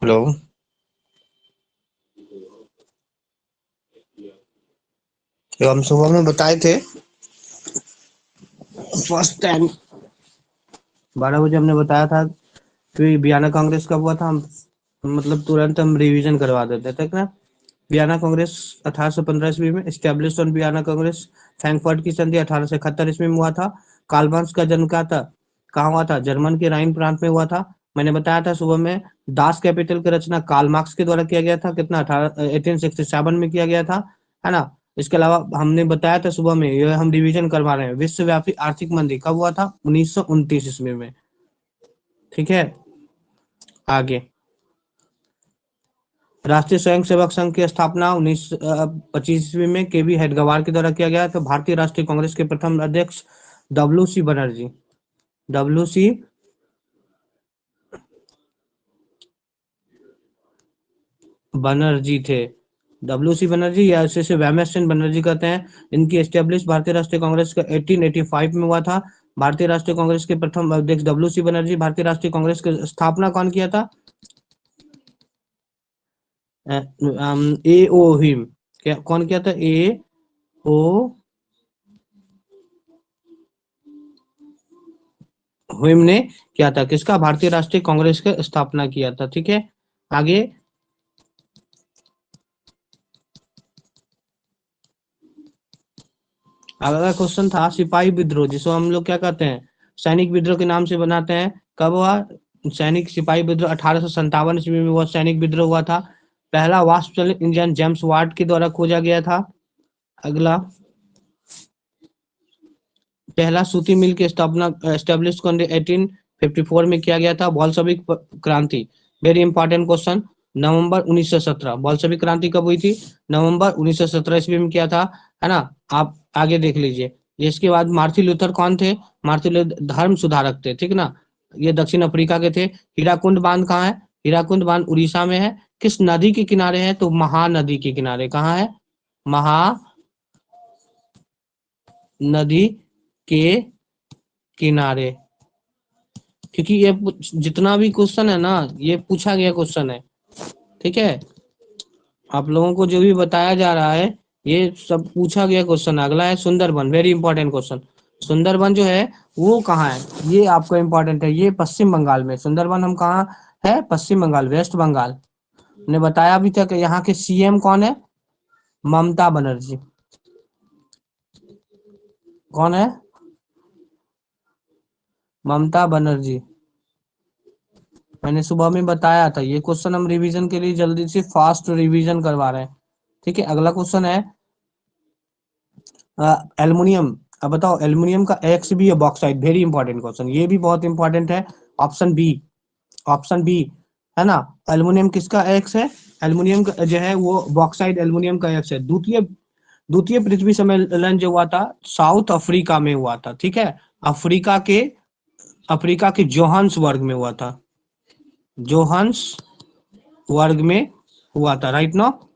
Hello. तो हम सुबह में बताए थे फर्स्ट टाइम 12 बजे हमने बताया था कि बियाना कांग्रेस कब हुआ था। हम मतलब तुरंत हम रिवीजन करवा देते थे ना। बियाना कांग्रेस 1815 ईस्वी में स्टेब्लिश ऑन बियाना कांग्रेस। फ्रैंकफर्ट की संधि 1871 ईस्वी में हुआ था। कार्ल मार्क्स का जन्म क्या था, कहाँ हुआ था? जर्मन के राइन प्रांत में हुआ था। मैंने बताया था सुबह में दास कैपिटल की रचना कार्ल मार्क्स के द्वारा किया गया था। कितना 1867 में किया गया था, है ना। इसके अलावा हमने बताया था सुबह में, ये हम रिवीजन करवा रहे हैं, विश्वव्यापी आर्थिक मंदी कब हुआ था? 1929 ईस्वी में। ठीक है, आगे। राष्ट्रीय स्वयंसेवक संघ की स्थापना 1925 ईस्वी में केवी हेडगेवार के द्वारा किया गया। तो भारतीय राष्ट्रीय कांग्रेस के प्रथम अध्यक्ष W C Banerjee, W C Banerjee थे। डब्ल्यू सी बनर्जी या इसे व्यामसेन बनर्जी कहते हैं। इनकी एस्टेब्लिश भारतीय राष्ट्रीय कांग्रेस का 1885 में हुआ था। भारतीय राष्ट्रीय कांग्रेस के प्रथम अध्यक्ष डब्ल्यू सी बनर्जी। भारतीय राष्ट्रीय कांग्रेस की स्थापना कौन किया था? ए ओ हिम। क्या कौन किया था? ए ओ हुइम ने किया था। किसका? भारतीय राष्ट्रीय कांग्रेस का स्थापना किया था। ठीक है, आगे। अगला क्वेश्चन था सिपाही विद्रोह, जिसको हम लोग क्या कहते हैं, सैनिक विद्रोह के नाम से बनाते हैं। कब हुआ सैनिक सिपाही विद्रोह? 1857 ईस्वी में हुआ सैनिक विद्रोह हुआ था। पहला वाष्प चलित इंजन जेम्स वाट के द्वारा खोजा गया था। अगला, पहला सूती मिल की स्थापना एस्टेब्लिश 1854 में किया गया था। बॉल्शेविक क्रांति, वेरी इंपॉर्टेंट क्वेश्चन, नवंबर 1917। बॉल्शेविक क्रांति कब हुई थी? नवंबर 1917 ईस्वी में किया था, है ना। आप आगे देख लीजिए। इसके बाद मार्टिन लूथर कौन थे? मार्टिन लूथर धर्म सुधारक थे, ठीक ना। ये दक्षिण अफ्रीका के थे। हीराकुंड बांध कहाँ है? हीराकुंड बांध उड़ीसा में है। किस नदी के किनारे है? तो महानदी के किनारे। कहाँ है? महानदी के किनारे। क्योंकि ये जितना भी क्वेश्चन है ना, ये पूछा गया क्वेश्चन है। ठीक है, आप लोगों को जो भी बताया जा रहा है, ये सब पूछा गया क्वेश्चन। अगला है Sundarban, very important question. Sundarban जो है वो कहाँ है? ये आपको इंपॉर्टेंट है। ये पश्चिम बंगाल में सुंदरबन। हम कहाँ है? पश्चिम बंगाल, वेस्ट बंगाल। ने बताया भी था कि यहाँ के सीएम कौन है? ममता बनर्जी। कौन है? ममता बनर्जी। मैंने सुबह में बताया था। ये क्वेश्चन हम रिवीजन के लिए जल्दी से फास्ट रिवीजन करवा रहे हैं। ठीक है, अगला क्वेश्चन है एल्युमिनियम। अब बताओ, एल्युमिनियम का एक्स बी है बॉक्साइड, वेरी इंपॉर्टेंट क्वेश्चन, ये भी बहुत इंपॉर्टेंट है। ऑप्शन बी, ऑप्शन बी, है ना। एल्युमिनियम किसका एक्स है? एल्युमिनियम का जो है वो बॉक्साइड एल्युमिनियम का एक्स है। द्वितीय द्वितीय पृथ्वी सम्मेलन जो हुआ था साउथ अफ्रीका में हुआ था। ठीक है, अफ्रीका के अफ्रीका के जोहान्सबर्ग में हुआ था। जोहान्सबर्ग में हुआ था, राइट नो।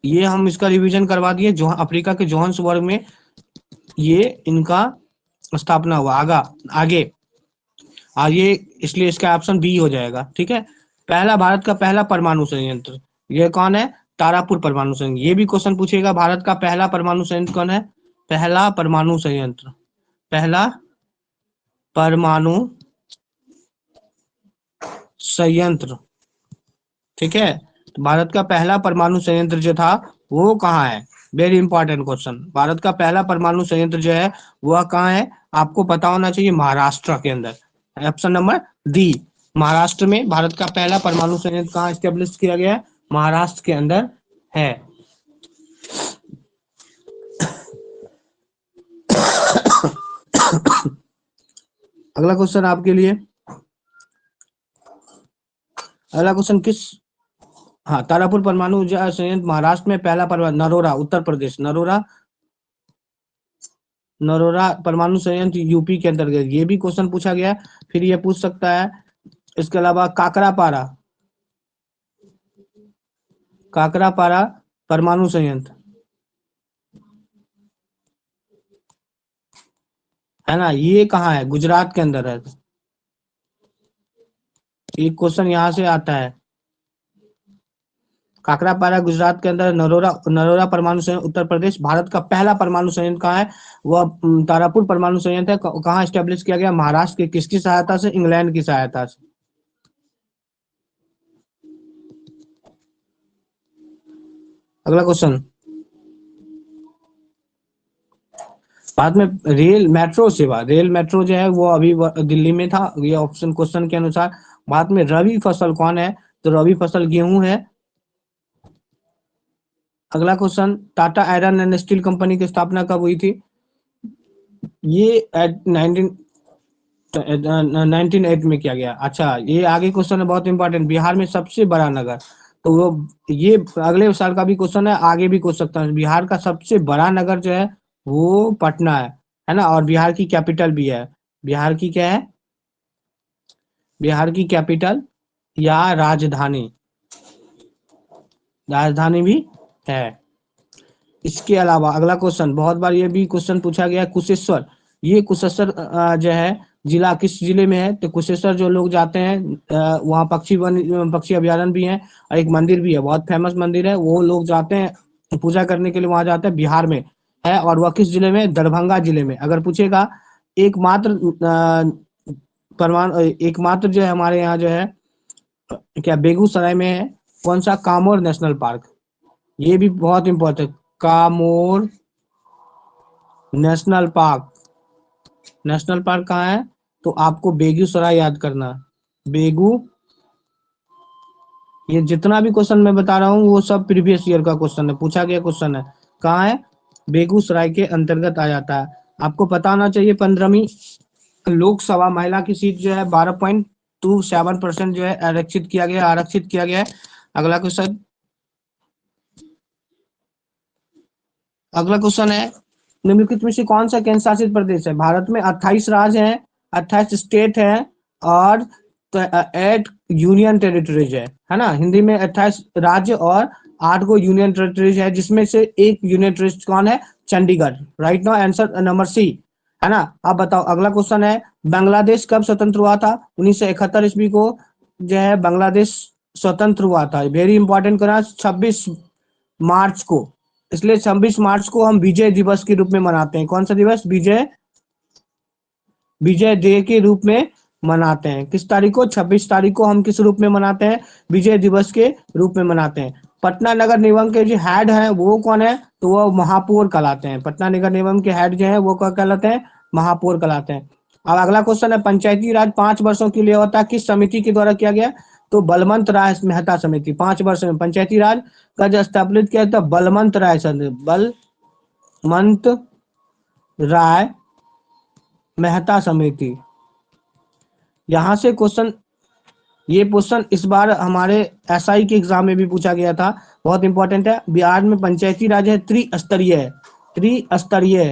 ये हम इसका रिवीजन करवा दिए। जो अफ्रीका के जोहान्सबर्ग में ये इनका स्थापना हुआ। आगे आगे, इसलिए इसका ऑप्शन बी हो जाएगा। ठीक है, पहला भारत का पहला परमाणु संयंत्र, ये कौन है? तारापुर परमाणु संयंत्र। ये भी क्वेश्चन पूछेगा, भारत का पहला परमाणु संयंत्र कौन है? पहला परमाणु संयंत्र, पहला परमाणु संयंत्र। ठीक है, तो भारत का पहला परमाणु संयंत्र जो था वो कहाँ है? Very important question. भारत का पहला परमाणु संयंत्र जो है वह कहाँ है? आपको पता होना चाहिए, महाराष्ट्र के अंदर। ऑप्शन नंबर डी, महाराष्ट्र में भारत का पहला परमाणु संयंत्र कहाँ स्टेब्लिश किया गया है? महाराष्ट्र के अंदर है। अगला क्वेश्चन आपके लिए, अगला क्वेश्चन किस, हाँ, तारापुर परमाणु ऊर्जा संयंत्र महाराष्ट्र में पहला परमाणु, नरोरा उत्तर प्रदेश, नरोरा, नरोरा परमाणु संयंत्र यूपी के अंतर्गत। ये भी क्वेश्चन पूछा गया। फिर ये पूछ सकता है। इसके अलावा काकरापारा, काकरापारा परमाणु संयंत्र, है ना, ये कहाँ है? गुजरात के अंदर है। एक क्वेश्चन यहाँ से आता है। काकरापारा गुजरात के अंदर, नरोरा नरोरा परमाणु संयंत्र उत्तर प्रदेश। भारत का पहला परमाणु संयंत्र कहाँ है? वह तारापुर परमाणु संयंत्र है। कहाँ स्टेब्लिश किया गया? महाराष्ट्र की किसकी सहायता से? इंग्लैंड की सहायता से। अगला क्वेश्चन, बाद में रेल मेट्रो सेवा, रेल मेट्रो जो है वो अभी दिल्ली में था, ये ऑप्शन क्वेश्चन के अनुसार। बाद में रबी फसल कौन है? तो रबी फसल गेहूं है। अगला question, Tata iron and steel company की स्थापना कब हुई थी? ये एट 1908 में किया गया। अच्छा, ये आगे क्वेश्चन है बहुत इंपॉर्टेंट, बिहार में सबसे बड़ा नगर। तो वो ये अगले साल का भी क्वेश्चन है, आगे भी पूछ सकता है। बिहार का सबसे बड़ा नगर जो है वो पटना है ना, और बिहार की कैपिटल भी है। बिहार की क्या है? बिहार की कैपिटल या राजधानी, राजधानी भी है। इसके अलावा अगला क्वेश्चन, बहुत बार ये भी क्वेश्चन पूछा गया है, कुशेश्वर। ये कुशेश्वर जो है जिला किस जिले में है? तो कुशेश्वर जो लोग जाते हैं वहाँ पक्षी अभ्यारण्य भी है, और एक मंदिर भी है, बहुत फेमस मंदिर है, वो लोग जाते हैं पूजा करने के लिए, वहां जाते हैं, बिहार में है। और वह किस जिले में? दरभंगा जिले में। अगर पूछेगा एकमात्र एकमात्र जो है हमारे यहाँ जो है क्या बेगूसराय में है, कौन सा? कामोर नेशनल पार्क। ये भी बहुत इंपॉर्टेंट, कामोर नेशनल पार्क। नेशनल पार्क कहाँ है? तो आपको बेगूसराय याद करना। बेगू, ये जितना भी क्वेश्चन मैं बता रहा हूँ वो सब प्रीवियस ईयर का क्वेश्चन है, पूछा गया क्वेश्चन है। कहाँ है? बेगूसराय के अंतर्गत आ जाता है। आपको पता होना चाहिए 15वीं लोकसभा महिला की सीट जो है 12.27% जो है आरक्षित किया गया है। अगला क्वेश्चन, अगला क्वेश्चन है, निम्नलिखित में से कौन सा केंद्र शासित प्रदेश है? भारत में 28 राज्य हैं, 28 स्टेट हैं, और 8 यूनियन टेरिटरीज है ना। हिंदी में 28 राज्य और 8 को यूनियन टेरिटरीज है, जिसमें से एक यूनियन टेरिटरी कौन है? Chandigarh. Right now answer number C, है ना। अब बताओ अगला क्वेश्चन है, बांग्लादेश कब स्वतंत्र हुआ था? 1971 ईस्वी को जो है बांग्लादेश स्वतंत्र हुआ था। वेरी इंपॉर्टेंट करना, 26 मार्च को। इसलिए 26 मार्च को हम विजय दिवस के रूप में मनाते हैं। कौन सा दिवस? विजय, विजय डे के रूप में मनाते हैं। किस तारीख को? 26 तारीख को हम किस रूप में मनाते हैं? विजय दिवस के रूप में मनाते हैं। पटना नगर निगम के जो हेड है वो कौन है? तो वो महापौर कहलाते हैं। पटना नगर निगम के हेड जो है वो क्या कहलाते हैं? महापौर कहलाते हैं। अब अगला क्वेश्चन है, पंचायती राज 5 वर्षों के लिए होता है, किस समिति के द्वारा किया गया? तो बलवंत राय मेहता समिति। 5 वर्ष में पंचायती राज का जो स्थापित किया था, बलवंत राय बलवंत राय मेहता समिति। यहाँ से क्वेश्चन, ये क्वेश्चन इस बार हमारे एसआई के एग्जाम में भी पूछा गया था, बहुत इंपॉर्टेंट है। बिहार में पंचायती राज है त्रिस्तरीय है, त्रिस्तरीय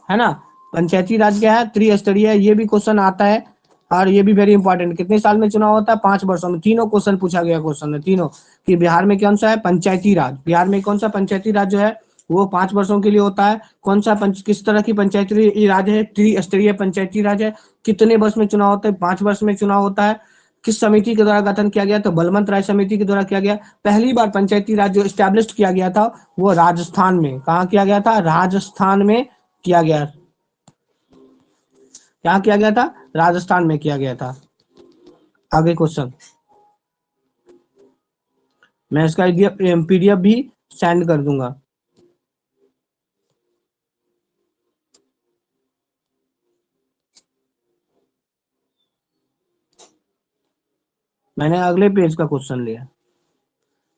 है ना। पंचायती राज क्या है? त्रिस्तरीय है। ये भी क्वेश्चन आता है, और ये भी वेरी इंपॉर्टेंट। कितने साल में चुनाव होता है? 5 वर्षों में। तीनों क्वेश्चन पूछा गया, क्वेश्चन है तीनों, कि बिहार में कौन सा है? पंचायती राज। बिहार में कौन सा पंचायती राज जो है वो 5 वर्षों के लिए होता है? कौन सा किस तरह की पंचायती राज है? त्रिस्तरीय पंचायती राज है। कितने वर्ष में चुनाव होता है? 5 वर्ष में चुनाव होता है। किस समिति के द्वारा गठन किया गया? तो बलवंत राय समिति के द्वारा किया गया। पहली बार पंचायती राज जो स्टैब्लिश किया गया था वो राजस्थान में। कहाँ किया गया था? राजस्थान में किया गया। क्या किया गया था? राजस्थान में किया गया था। आगे क्वेश्चन, मैं इसका पीडीएफ भी सेंड कर दूंगा। मैंने अगले पेज का क्वेश्चन लिया।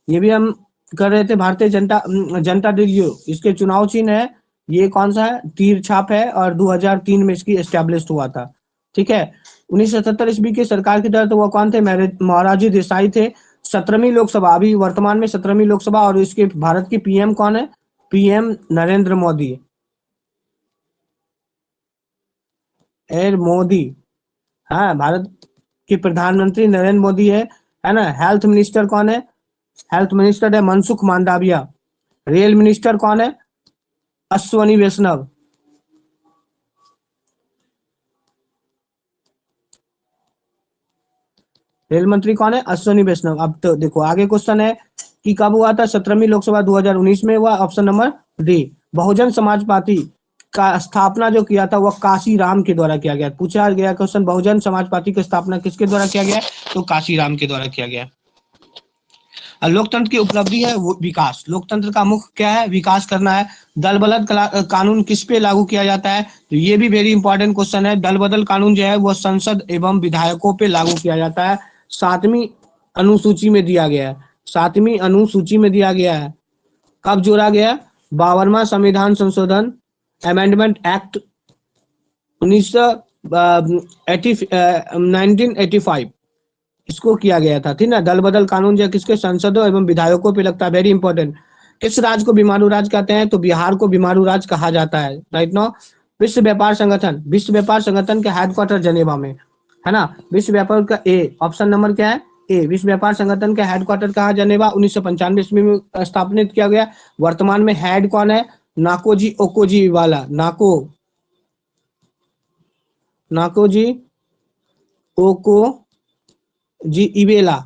ये भी हम कर रहे थे, भारतीय जनता जनता दल यू, इसके चुनाव चिन्ह है, ये कौन सा है? तीर छाप है, और 2003 में इसकी एस्टेब्लिश हुआ था। ठीक है। 1977 ईस्वी की सरकार के तहत वो कौन थे? मोरारजी देसाई थे। 17वीं लोकसभा, अभी वर्तमान में 17वीं लोकसभा, और इसके भारत की पीएम कौन है? पीएम नरेंद्र मोदी। एर मोदी, हाँ, भारत के प्रधानमंत्री नरेंद्र मोदी है ना। हेल्थ मिनिस्टर कौन है? हेल्थ मिनिस्टर है मनसुख मांडविया। रेल मिनिस्टर कौन है? अश्वनी वैष्णव। रेल मंत्री कौन है? अश्वनी वैष्णव। अब तो देखो आगे क्वेश्चन है कि कब हुआ था? 17वीं लोकसभा 2019 में हुआ। Option number D. Bahujan Samaj party का स्थापना जो किया था वह काशी राम के द्वारा किया गया। पूछा गया क्वेश्चन, बहुजन समाज पार्टी की स्थापना किसके द्वारा किया गया? तो काशी राम के द्वारा किया गया। लोकतंत्र की उपलब्धि है वो विकास। लोकतंत्र का मुख्य क्या है? विकास करना है। दल बदल कानून किस पे लागू किया जाता है? तो ये भी वेरी इंपॉर्टेंट क्वेश्चन है। दल बदल कानून जो है वो संसद एवं विधायकों पे लागू किया जाता है। 7वीं अनुसूची में दिया गया है। 7वीं अनुसूची में दिया गया है। कब जोड़ा गया? 52वां संविधान संशोधन अमेंडमेंट एक्ट 1985 इसको किया गया था, ठीक ना। दल बदल कानून जो किसके? संसदों एवं विधायकों पे लगता है। Very important. किस राज्य को बीमारू राज्य कहते हैं? तो बिहार को बीमारू राज्य कहा जाता है। Right now. विश्व व्यापार संगठन, विश्व व्यापार संगठन के हेडक्वार्टर जनेवा में है ना। विश्व व्यापार का ए, ऑप्शन नंबर क्या है? ए। विश्व व्यापार संगठन का हेडक्वार्टर कहा? जनेवा। 1995 ईस्वी में स्थापित किया गया। वर्तमान में हेड कौन है? नाकोजी ओकोजी वाला। नाकोजी ओको जी इबेला।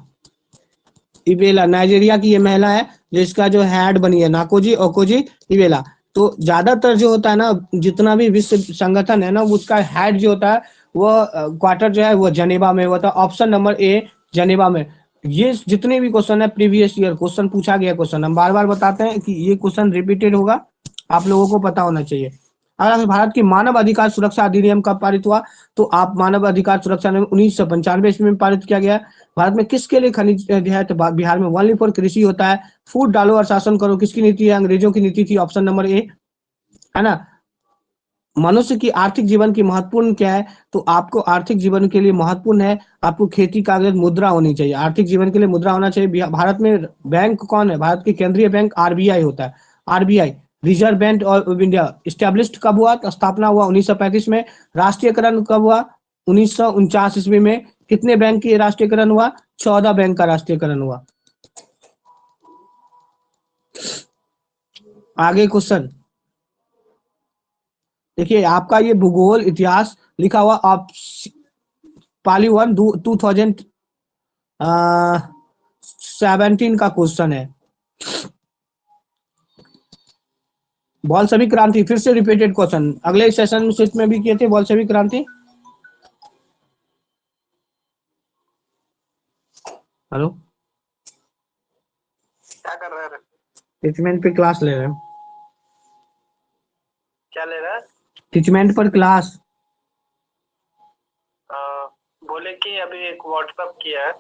इबेला नाइजीरिया की ये महिला है जिसका जो हेड बनी है, नाकोजी ओकोजी इबेला। तो ज्यादातर जो होता है ना, जितना भी विश्व संगठन है ना, उसका हेड जो होता है वो क्वार्टर जो है वो जनेवा में होता है। ऑप्शन नंबर ए, जनेवा में। ये जितने भी क्वेश्चन है प्रीवियस ईयर क्वेश्चन पूछा गया क्वेश्चन, हम बार बार बताते हैं कि ये क्वेश्चन रिपीटेड होगा, आप लोगों को पता होना चाहिए। अगर भारत की मानव अधिकार सुरक्षा अधिनियम कब पारित हुआ? तो आप मानव अधिकार सुरक्षा अधिनियम 1995 ईस्वी में पारित किया गया। भारत में किसके लिए खनिज है? तो बिहार में ओनली फॉर कृषि होता है। फूड डालो और शासन करो किसकी नीति है? अंग्रेजों की नीति थी। ऑप्शन नंबर ए, है ना। मनुष्य की आर्थिक जीवन की महत्वपूर्ण क्या है? तो आपको आर्थिक जीवन के लिए महत्वपूर्ण है आपको खेती कागज मुद्रा होनी चाहिए। आर्थिक जीवन के लिए मुद्रा होना चाहिए। भारत में बैंक कौन है? भारत की केंद्रीय बैंक आरबीआई होता है। RBI, reserve bank of India, established कब हुआ? तो स्थापना हुआ 1935 में। राष्ट्रीयकरण कब हुआ? 1949 ईस्वी में। कितने बैंक की राष्ट्रीयकरण हुआ? 14 बैंक का राष्ट्रीयकरण हुआ। आगे क्वेश्चन देखिए, आपका ये भूगोल इतिहास लिखा हुआ आप पाली 1 2017 का क्वेश्चन है। बोल्शेविक क्रांति फिर से रिपीटेड क्वेश्चन, अगले सेशन में भी किए थे बोल्शेविक क्रांति। हेलो, क्या कर रहे हैं? टीचमेंट पे क्लास ले रहे हैं। क्या ले रहा है? टीचमेंट पर क्लास। बोले कि अभी एक व्हाट्सएप किया है,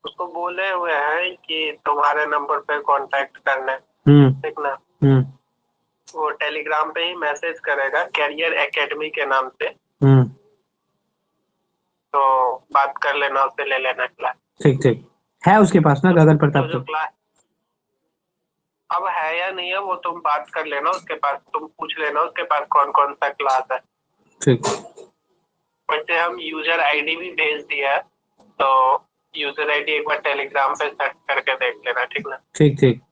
उसको बोले हुए हैं कि तुम्हारे नंबर पे कांटेक्ट करना है, ठीक ना। वो टेलीग्राम पे ही मैसेज करेगा कैरियर एकेडमी के नाम से, तो बात कर लेना, उससे ले लेना क्लास। ठीक ठीक है उसके पास ना गगन प्रताप जो क्लास अब है या नहीं है वो तुम बात कर लेना उसके पास, तुम पूछ लेना उसके पास कौन कौन सा क्लास है। ठीक। वैसे हम यूजर आईडी भी भेज दिया है, तो यूजर आईडी एक बार टेलीग्राम पे सर्च करके देख लेना, ठीक ना। ठीक ठीक।